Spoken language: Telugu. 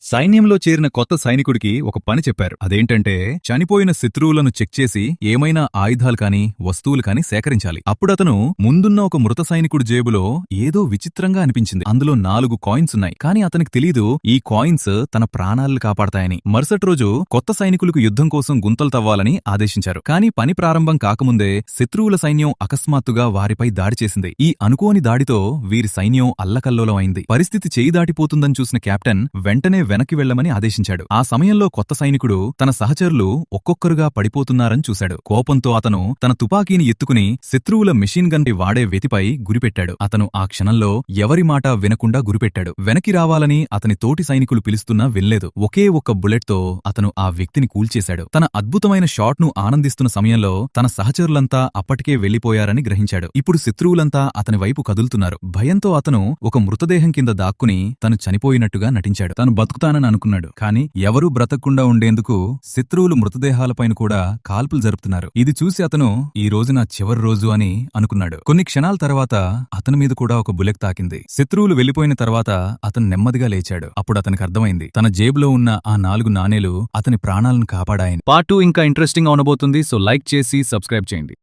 సైన్యంలో చేరిన కొత్త సైనికుడికి ఒక పని చెప్పారు. అదేంటంటే చనిపోయిన శత్రువులను చెక్ చేసి ఏమైనా ఆయుధాలు కాని వస్తువులు కాని సేకరించాలి. అప్పుడతను ముందున్న ఒక మృత సైనికుడి జేబులో ఏదో విచిత్రంగా అనిపించింది. అందులో 4 కాయిన్స్ ఉన్నాయి. కాని అతనికి తెలీదు ఈ కాయిన్స్ తన ప్రాణాలను కాపాడతాయని. మరుసటి రోజు కొత్త సైనికులకు యుద్ధం కోసం గుంతలు తవ్వాలని ఆదేశించారు. కాని పని ప్రారంభం కాకముందే శత్రువుల సైన్యం అకస్మాత్తుగా వారిపై దాడి చేసింది. ఈ అనుకోని దాడితో వీరి సైన్యం అల్లకల్లోలం అయింది. పరిస్థితి చేయి దాటిపోతుందని చూసిన కెప్టెన్ వెంటనే వెనక్కి వెళ్లమని ఆదేశించాడు. ఆ సమయంలో కొత్త సైనికుడు తన సహచరులు ఒక్కొక్కరుగా పడిపోతున్నారని చూశాడు. కోపంతో అతను తన తుపాకీని ఎత్తుకుని శత్రువుల మెషిన్ గన్ వాడే వ్యక్తిపై గురిపెట్టాడు. అతను ఆ క్షణంలో ఎవరి మాట వినకుండా గురిపెట్టాడు. వెనక్కి రావాలని అతని తోటి సైనికులు పిలుస్తున్నా వినలేదు. ఒకే ఒక్క బుల్లెట్ తో అతను ఆ వ్యక్తిని కూల్చేశాడు. తన అద్భుతమైన షాట్ ను ఆనందిస్తున్న సమయంలో తన సహచరులంతా అప్పటికే వెళ్లిపోయారని గ్రహించాడు. ఇప్పుడు శత్రువులంతా అతని వైపు కదులుతున్నారు. భయంతో అతను ఒక మృతదేహం కింద దాక్కుని తను చనిపోయినట్టుగా నటించాడు. తను బతుకుతానని అనుకున్నాడు. కాని ఎవరూ బ్రతకకుండా ఉండేందుకు శత్రువులు మృతదేహాలపైన కూడా కాల్పులు జరుపుతున్నారు. ఇది చూసి అతను ఈ రోజు నా చివరి రోజు అని అనుకున్నాడు. కొన్ని క్షణాల తర్వాత అతని మీద కూడా ఒక బుల్లెట్ తాకింది. శత్రువులు వెళ్లిపోయిన తర్వాత అతను నెమ్మదిగా లేచాడు. అప్పుడు అతనికి అర్థమైంది తన జేబులో ఉన్న ఆ 4 నాణేలు అతని ప్రాణాలను కాపాడాయని. పార్ట్ 2 ఇంకా ఇంట్రెస్టింగ్ అవనబోతుంది. సో లైక్ చేసి సబ్స్క్రైబ్ చేయండి.